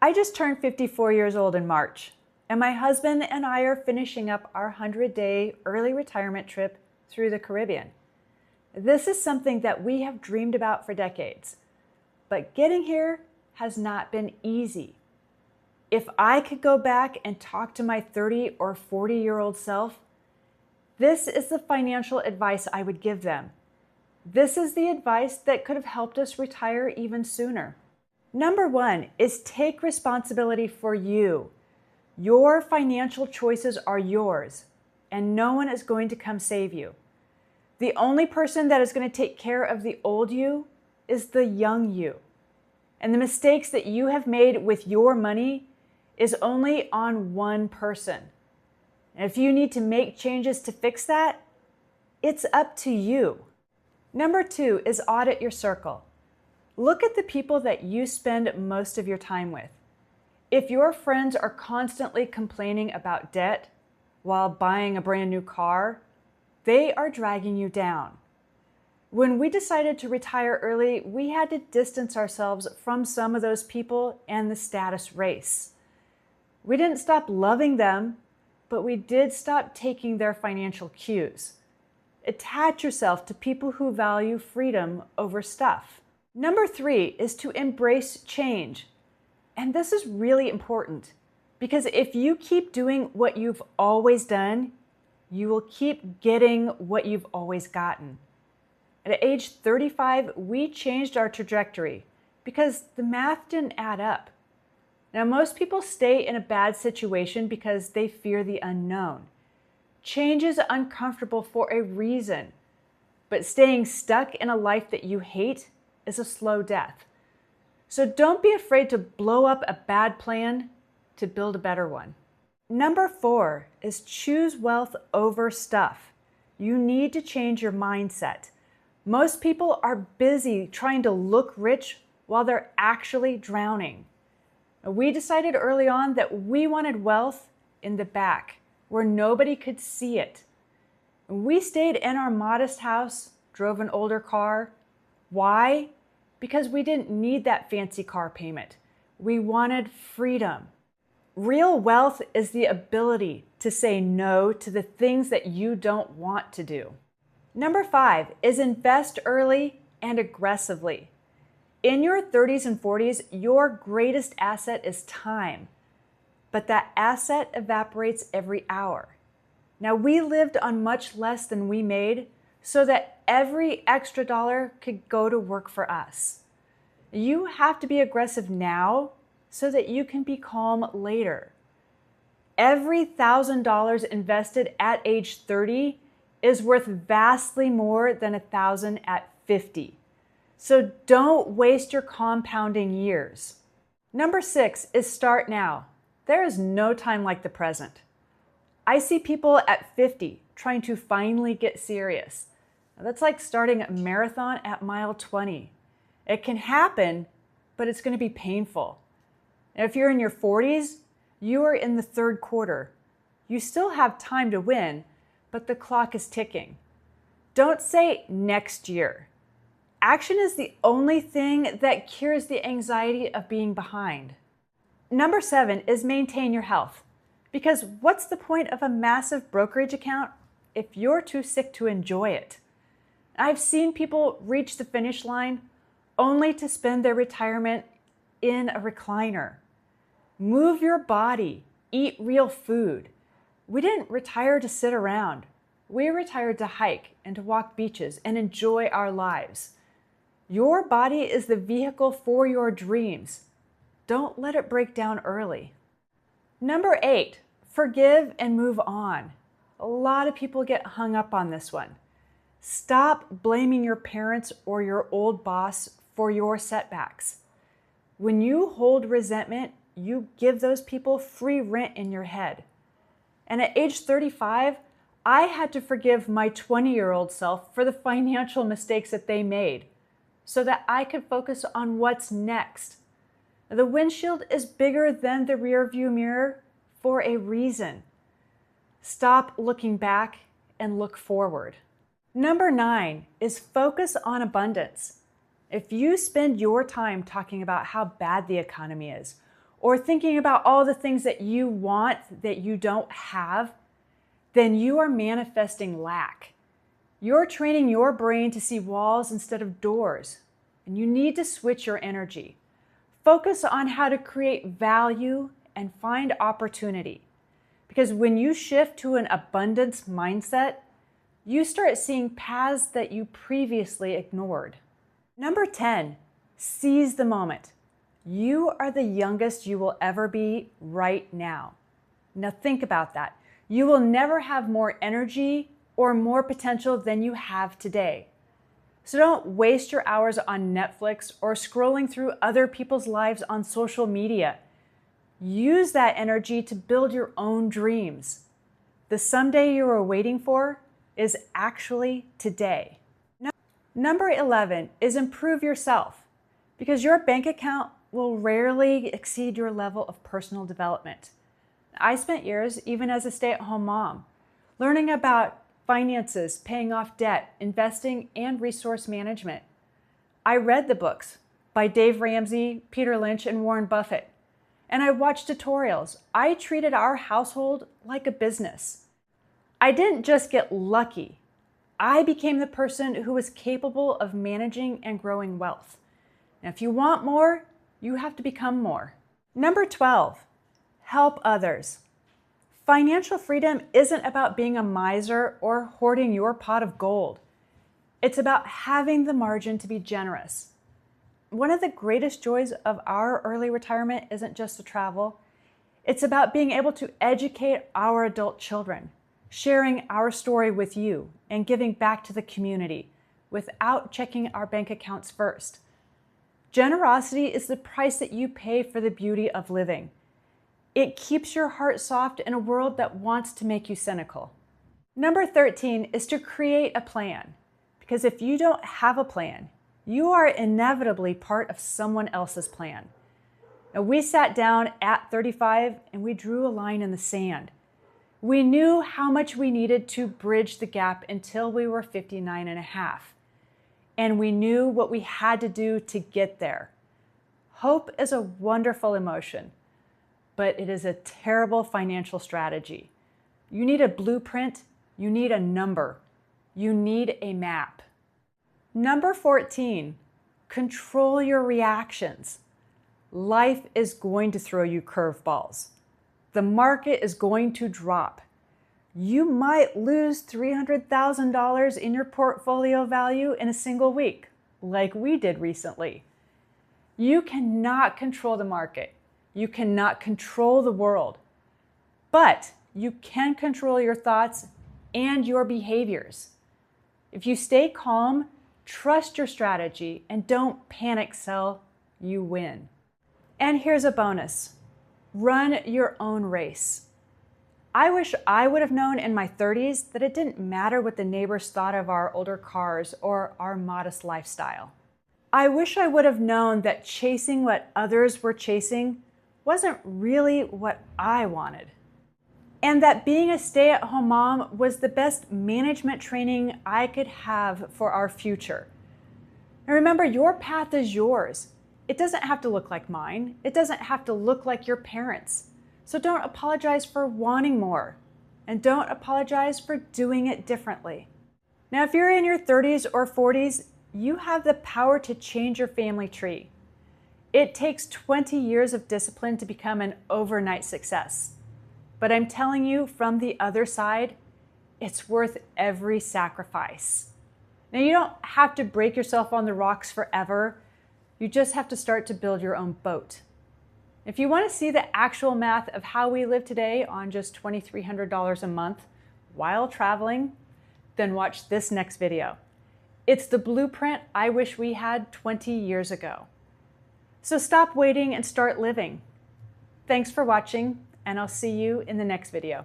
I just turned 54 years old in March, and my husband and I are finishing up our 100-day early retirement trip through the Caribbean. This is something that we have dreamed about for decades, but getting here has not been easy. If I could go back and talk to my 30 or 40-year-old self, this is the financial advice I would give them. This is the advice that could have helped us retire even sooner. Number one is take responsibility for you. Your financial choices are yours, and no one is going to come save you. The only person that is going to take care of the old you is the young you. And the mistakes that you have made with your money is only on one person. And if you need to make changes to fix that, it's up to you. Number two is audit your circle. Look at the people that you spend most of your time with. If your friends are constantly complaining about debt while buying a brand new car, they are dragging you down. When we decided to retire early, we had to distance ourselves from some of those people and the status race. We didn't stop loving them, but we did stop taking their financial cues. Attach yourself to people who value freedom over stuff. Number three is to embrace change. And this is really important because if you keep doing what you've always done, you will keep getting what you've always gotten. At age 35, we changed our trajectory because the math didn't add up. Now, most people stay in a bad situation because they fear the unknown. Change is uncomfortable for a reason, but staying stuck in a life that you hate is a slow death. So don't be afraid to blow up a bad plan to build a better one. Number four is choose wealth over stuff. You need to change your mindset. Most people are busy trying to look rich while they're actually drowning. We decided early on that we wanted wealth in the back where nobody could see it. We stayed in our modest house, drove an older car. Why? Because we didn't need that fancy car payment. We wanted freedom. Real wealth is the ability to say no to the things that you don't want to do. Number five is invest early and aggressively. In your 30s and 40s, your greatest asset is time, but that asset evaporates every hour. Now, we lived on much less than we made so that every extra dollar could go to work for us. You have to be aggressive now so that you can be calm later. Every $1,000 invested at age 30 is worth vastly more than 1,000 at 50. So don't waste your compounding years. Number six is start now. There is no time like the present. I see people at 50 trying to finally get serious. Now, that's like starting a marathon at mile 20. It can happen, but it's going to be painful. Now, if you're in your 40s, you are in the third quarter. You still have time to win, but the clock is ticking. Don't say next year. Action is the only thing that cures the anxiety of being behind. Number seven is maintain your health. Because what's the point of a massive brokerage account if you're too sick to enjoy it? I've seen people reach the finish line only to spend their retirement in a recliner. Move your body, eat real food. We didn't retire to sit around. We retired to hike and to walk beaches and enjoy our lives. Your body is the vehicle for your dreams. Don't let it break down early. Number eight, forgive and move on. A lot of people get hung up on this one. Stop blaming your parents or your old boss for your setbacks. When you hold resentment, you give those people free rent in your head. And at age 35, I had to forgive my 20-year-old self for the financial mistakes that they made so that I could focus on what's next. The windshield is bigger than the rearview mirror for a reason. Stop looking back and look forward. Number 9 is focus on abundance. If you spend your time talking about how bad the economy is, or thinking about all the things that you want that you don't have, then you are manifesting lack. You're training your brain to see walls instead of doors, and you need to switch your energy. Focus on how to create value and find opportunity. Because when you shift to an abundance mindset, you start seeing paths that you previously ignored. Number 10, seize the moment. You are the youngest you will ever be right now. Now think about that. You will never have more energy or more potential than you have today. So don't waste your hours on Netflix or scrolling through other people's lives on social media. Use that energy to build your own dreams. The someday you are waiting for is actually today. Number 11 is improve yourself, because your bank account will rarely exceed your level of personal development. I spent years, even as a stay-at-home mom, learning about finances, paying off debt, investing, and resource management. I read the books by Dave Ramsey, Peter Lynch, and Warren Buffett, and I watched tutorials. I treated our household like a business. I didn't just get lucky. I became the person who was capable of managing and growing wealth. Now, if you want more, you have to become more. Number 12, help others. Financial freedom isn't about being a miser or hoarding your pot of gold. It's about having the margin to be generous. One of the greatest joys of our early retirement isn't just the travel. It's about being able to educate our adult children, sharing our story with you, and giving back to the community without checking our bank accounts first. Generosity is the price that you pay for the beauty of living. It keeps your heart soft in a world that wants to make you cynical. Number 13 is to create a plan, because if you don't have a plan, you are inevitably part of someone else's plan. Now, we sat down at 35 and we drew a line in the sand. We knew how much we needed to bridge the gap until we were 59 and a half. And we knew what we had to do to get there. Hope is a wonderful emotion, but it is a terrible financial strategy. You need a blueprint, you need a number, you need a map. Number 14, control your reactions. Life is going to throw you curveballs. The market is going to drop. You might lose $300,000 in your portfolio value in a single week, like we did recently. You cannot control the market. You cannot control the world, but you can control your thoughts and your behaviors. If you stay calm, trust your strategy, and don't panic sell, you win. And here's a bonus. Run your own race. I wish I would have known in my 30s that it didn't matter what the neighbors thought of our older cars or our modest lifestyle. I wish I would have known that chasing what others were chasing wasn't really what I wanted. And that being a stay-at-home mom was the best management training I could have for our future. And remember, your path is yours. It doesn't have to look like mine. It doesn't have to look like your parents'. So don't apologize for wanting more, and don't apologize for doing it differently. Now, if you're in your 30s or 40s, you have the power to change your family tree. It takes 20 years of discipline to become an overnight success. But I'm telling you, from the other side, it's worth every sacrifice. Now, you don't have to break yourself on the rocks forever. You just have to start to build your own boat. If you want to see the actual math of how we live today on just $2,300 a month while traveling, then watch this next video. It's the blueprint I wish we had 20 years ago. So stop waiting and start living. Thanks for watching, and I'll see you in the next video.